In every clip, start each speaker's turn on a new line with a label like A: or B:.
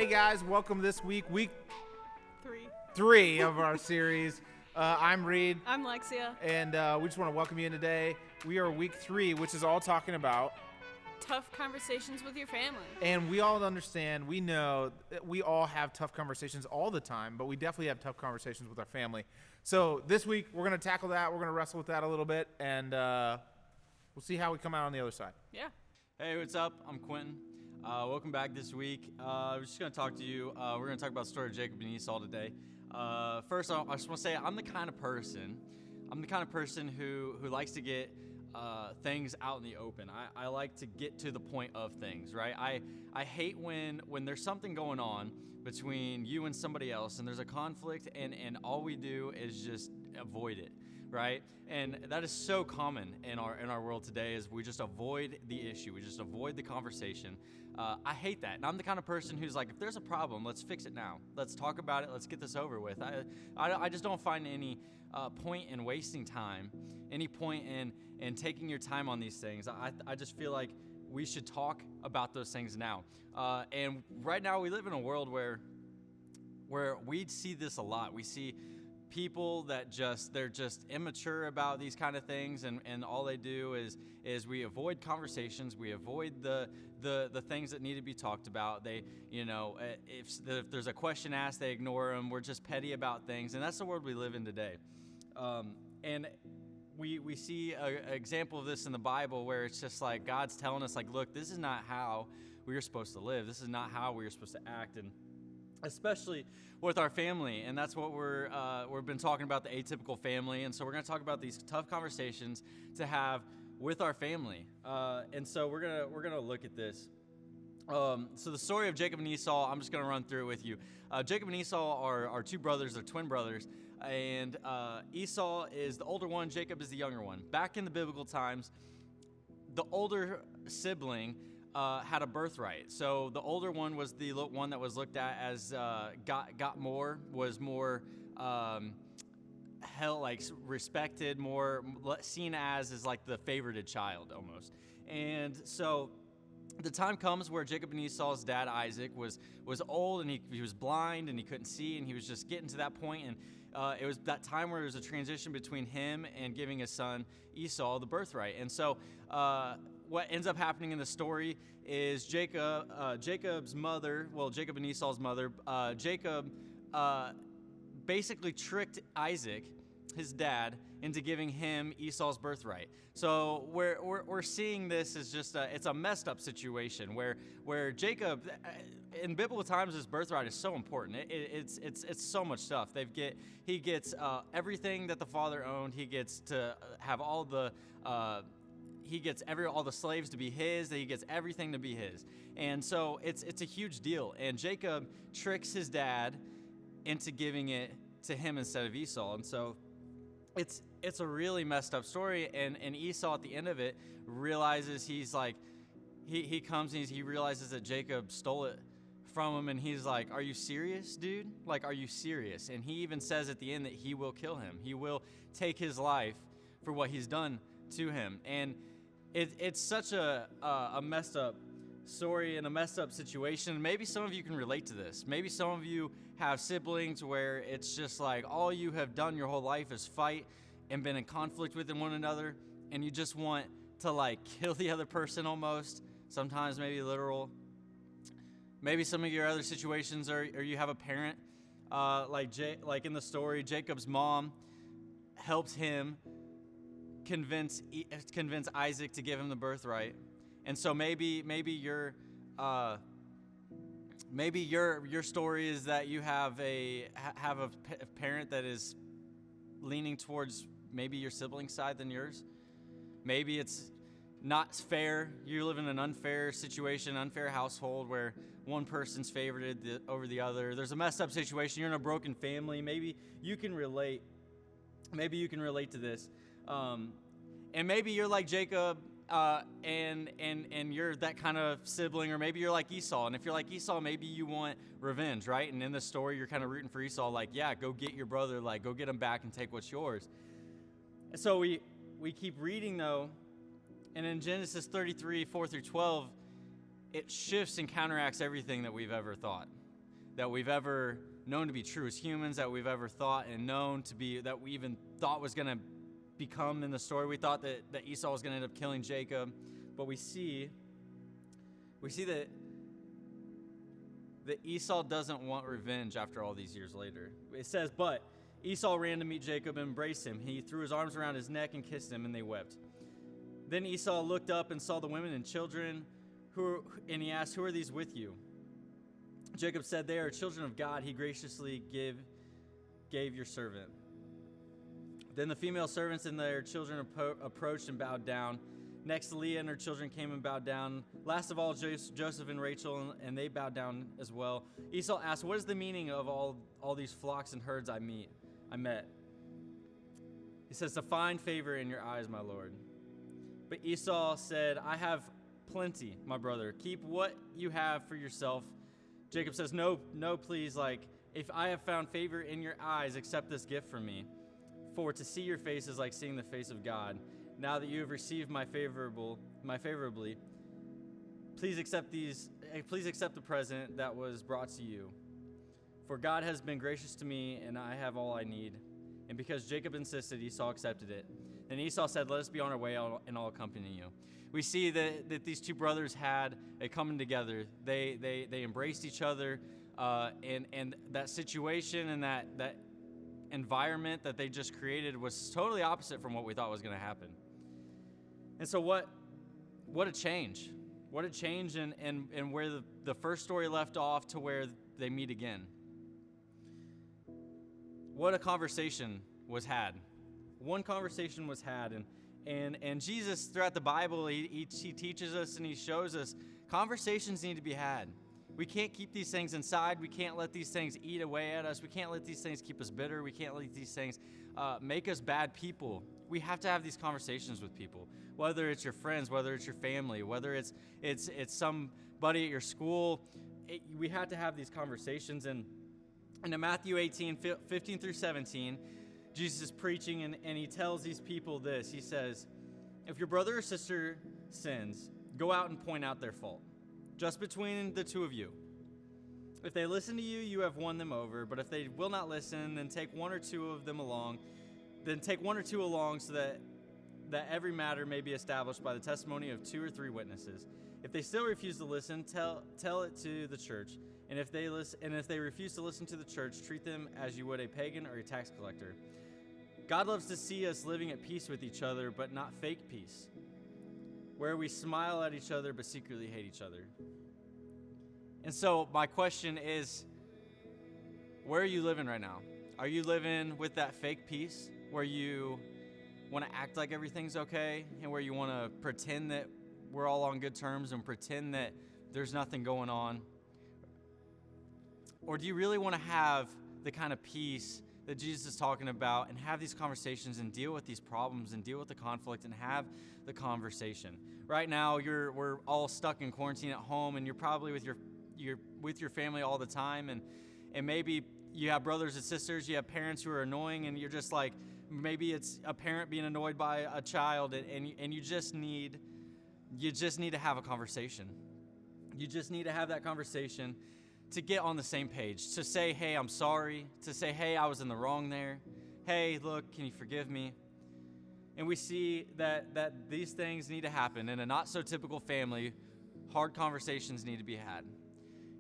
A: guys, welcome this week
B: Three.
A: 3 of our series. I'm Reed.
B: I'm Lexia.
A: And we just want to welcome you in today. We are week 3, which is all talking about
B: Tough conversations with your family.
A: And we all understand, we know that we all have tough conversations all the time, but we definitely have tough conversations with our family. So this week, we're going to tackle that. We're going to wrestle with that a little bit, and we'll see how we come out on the other side.
B: Yeah.
C: Hey, what's up? I'm Quentin. Welcome back this week. We're just going to talk to you. We're going to talk about the story of Jacob and Esau today. First, I just want to say I'm the kind of person who likes to get things out in the open. I like to get to the point of things, right? I hate when there's something going on between you and somebody else and there's a conflict and all we do is just avoid it, right? And that is so common in our world today is we just avoid the issue. We just avoid the conversation. I hate that. And I'm the kind of person who's like, if there's a problem, let's fix it now. Let's talk about it. Let's get this over with. I just don't find any point in wasting time, any point in taking your time on these things. I just feel like we should talk about those things now. And right now we live in a world where we see this a lot. We see people that they're just immature about these kind of things, and all they do is we avoid conversations, we avoid the things that need to be talked about. They, if there's a question asked, they ignore them. We're just petty about things, and that's the world we live in today. And we see an example of this in the Bible where it's just like God's telling us, like, look, this is not how we are supposed to live. This is not how we are supposed to act, and especially with our family. And that's what we've been talking about, the atypical family. And so we're going to talk about these tough conversations to have with our family. And so we're gonna look at this. So the story of Jacob and Esau, I'm just going to run through it with you. Jacob and Esau are two brothers. They're twin brothers. And Esau is the older one. Jacob is the younger one. Back in the biblical times, the older sibling had a birthright. So the older one was the one that was looked at as got more, was more respected, more seen as like the favorited child almost. And so the time comes where Jacob and Esau's dad Isaac was old, and he was blind and he couldn't see, and he was just getting to that point, and it was that time where there was a transition between him and giving his son Esau the birthright. And so what ends up happening in the story is Jacob's mother, Jacob and Esau's mother, Jacob basically tricked Isaac, his dad, into giving him Esau's birthright. So we're seeing this as just it's a messed up situation where Jacob, in biblical times, his birthright is so important. It's so much stuff. He gets everything that the father owned. He gets to have all the slaves to be his. He gets everything to be his. And so it's a huge deal. And Jacob tricks his dad into giving it to him instead of Esau. And so it's a really messed up story, and Esau at the end of it realizes he comes and he realizes that Jacob stole it from him, and he's like, are you serious, dude? Like, are you serious? And he even says at the end that he will kill him. He will take his life for what he's done to him. And it's such a messed up story and a messed up situation. Maybe some of you can relate to this. Maybe some of you have siblings where it's just like all you have done your whole life is fight and been in conflict with one another, and you just want to like kill the other person almost. Sometimes maybe literal. Maybe some of your other situations are you have a parent like in the story, Jacob's mom helped him convince Isaac to give him the birthright. And so maybe your story is that you have a parent that is leaning towards maybe your sibling's side than yours. Maybe it's not fair. You live in an unfair situation, unfair household where one person's favored over the other. There's a messed up situation. You're in a broken family. Maybe you can relate. Maybe you can relate to this. And maybe you're like Jacob, and you're that kind of sibling, or maybe you're like Esau. And if you're like Esau, maybe you want revenge, right? And in this story, you're kind of rooting for Esau, like, yeah, go get your brother, like, go get him back and take what's yours. And so we keep reading, though, and in Genesis 33, 4 through 12, it shifts and counteracts everything that we've ever thought. that we've ever known to be true as humans, that we've ever thought and known to be, that we even thought was going to become in the story. We thought that Esau was going to end up killing Jacob, but we see that Esau doesn't want revenge after all these years later. It says, but Esau ran to meet Jacob and embraced him. He threw his arms around his neck and kissed him, and they wept. Then Esau looked up and saw the women and children, and he asked, who are these with you? Jacob said, they are children of God. He graciously gave your servant. Then the female servants and their children approached and bowed down. Next, Leah and her children came and bowed down. Last of all, Joseph and Rachel, and they bowed down as well. Esau asked, what is the meaning of all these flocks and herds I met? He says, to find favor in your eyes, my lord. But Esau said, I have plenty, my brother. Keep what you have for yourself. Jacob says, no, please. If I have found favor in your eyes, accept this gift from me. For to see your face is like seeing the face of God. Now that you have received my favorably, please accept the present that was brought to you. For God has been gracious to me, and I have all I need. And because Jacob insisted, Esau accepted it. Then Esau said, let us be on our way, and I'll accompany you. We see that these two brothers had a coming together. They embraced each other, and that situation and that environment that they just created was totally opposite from what we thought was going to happen. And so what a change. What a change in where the first story left off to where they meet again. What a conversation was had. One conversation was had. And Jesus, throughout the Bible, he teaches us and he shows us conversations need to be had. We can't keep these things inside. We can't let these things eat away at us. We can't let these things keep us bitter. We can't let these things make us bad people. We have to have these conversations with people, whether it's your friends, whether it's your family, whether it's somebody at your school. We have to have these conversations. And in Matthew 18, 15 through 17, Jesus is preaching, and he tells these people this. He says, if your brother or sister sins, go out and point out their fault, just between the two of you. If they listen to you, you have won them over. But if they will not listen, then take one or two along so that every matter may be established by the testimony of 2 or 3 witnesses. If they still refuse to listen, tell it to the church. And if they refuse to listen to the church, treat them as you would a pagan or a tax collector. God loves to see us living at peace with each other, but not fake peace, where we smile at each other but secretly hate each other. And so my question is, where are you living right now? Are you living with that fake peace where you want to act like everything's okay and where you want to pretend that we're all on good terms and pretend that there's nothing going on? Or do you really want to have the kind of peace that Jesus is talking about and have these conversations and deal with these problems and deal with the conflict and have the conversation? Right now, we're all stuck in quarantine at home, and you're probably with your family all the time, and maybe you have brothers and sisters, you have parents who are annoying, and you're just like, maybe it's a parent being annoyed by a child, and you just need to have a conversation. You just need to have that conversation to get on the same page, to say, hey, I'm sorry, to say, hey, I was in the wrong there. Hey, look, can you forgive me? And we see that these things need to happen. In a not-so-typical family, hard conversations need to be had.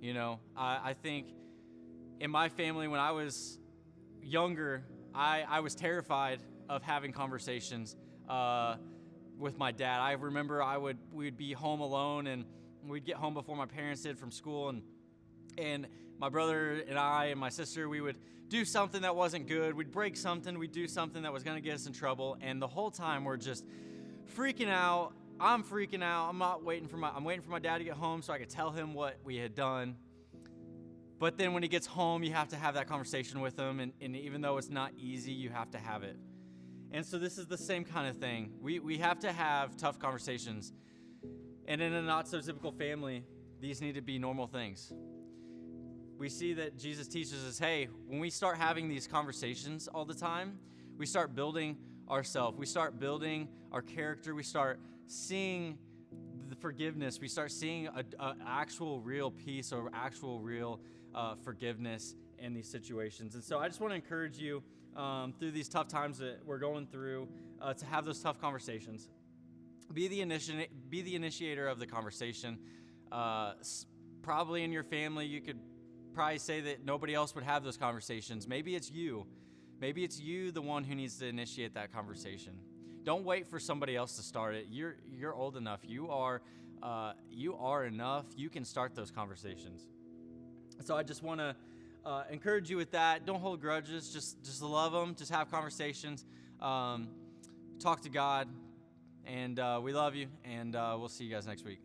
C: You know, I think in my family, when I was younger, I was terrified of having conversations with my dad. I remember we'd be home alone, and we'd get home before my parents did from school, and my brother and I and my sister, we would do something that wasn't good. We'd break something. We'd do something that was going to get us in trouble. And the whole time we're just freaking out. I'm freaking out. I'm waiting for my dad to get home so I could tell him what we had done. But then when he gets home, you have to have that conversation with him. And even though it's not easy, you have to have it. And so this is the same kind of thing. We have to have tough conversations. And in a not-so-typical family, these need to be normal things. We see that Jesus teaches us, hey, when we start having these conversations all the time, we start building ourselves. We start building our character. We start seeing forgiveness, we start seeing a actual real peace or actual real forgiveness in these situations. And so I just want to encourage you through these tough times that we're going through to have those tough conversations. Be the initiator of the conversation. Probably in your family, you could probably say that nobody else would have those conversations. Maybe it's you. Maybe it's you, the one who needs to initiate that conversation. Don't wait for somebody else to start it. You're old enough. You are enough. You can start those conversations. So I just want to encourage you with that. Don't hold grudges. Just love them. Just have conversations. Talk to God. And we love you. And we'll see you guys next week.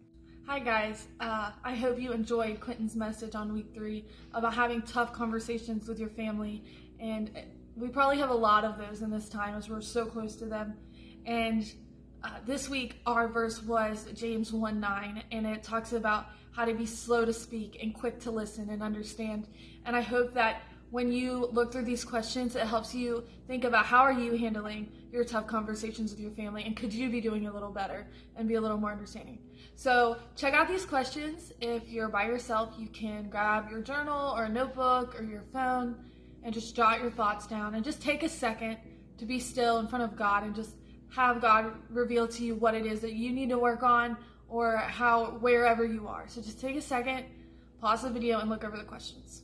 D: Hi guys, I hope you enjoyed Quentin's message on week 3 about having tough conversations with your family, and we probably have a lot of those in this time as we're so close to them. And this week our verse was James 1:9, and it talks about how to be slow to speak and quick to listen and understand. And I hope that when you look through these questions, it helps you think about how are you handling your tough conversations with your family, and could you be doing a little better and be a little more understanding. So check out these questions. If you're by yourself, you can grab your journal or a notebook or your phone and just jot your thoughts down, and just take a second to be still in front of God and just have God reveal to you what it is that you need to work on, or wherever you are. So just take a second, pause the video, and look over the questions.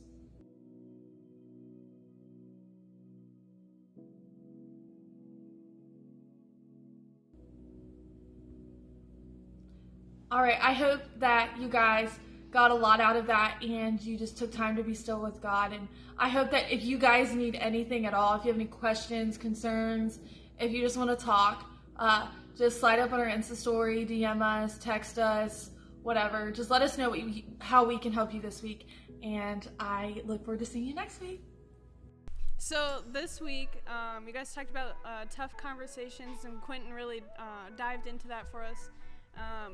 D: All right, I hope that you guys got a lot out of that and you just took time to be still with God. And I hope that if you guys need anything at all, if you have any questions, concerns, if you just want to talk, just slide up on our Insta story, DM us, text us, whatever. Just let us know how we can help you this week. And I look forward to seeing you next week.
B: So this week, you guys talked about tough conversations, and Quentin really dived into that for us.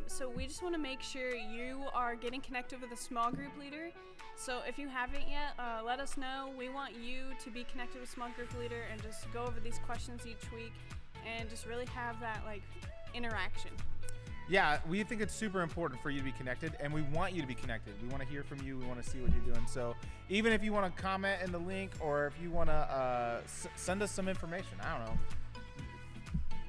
B: So we just want to make sure you are getting connected with a small group leader. So if you haven't yet, let us know. We want you to be connected with a small group leader and just go over these questions each week and just really have that interaction.
A: Yeah, we think it's super important for you to be connected, and we want you to be connected. We want to hear from you. We want to see what you're doing. So even if you want to comment in the link, or if you want to send us some information, I don't know,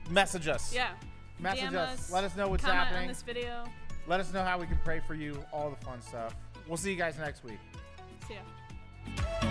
A: message us.
B: Yeah.
A: Message
B: DM
A: us. Let us know what's
B: comment
A: happening.
B: on this video.
A: Let us know how we can pray for you. All the fun stuff. We'll see you guys next week.
B: See ya.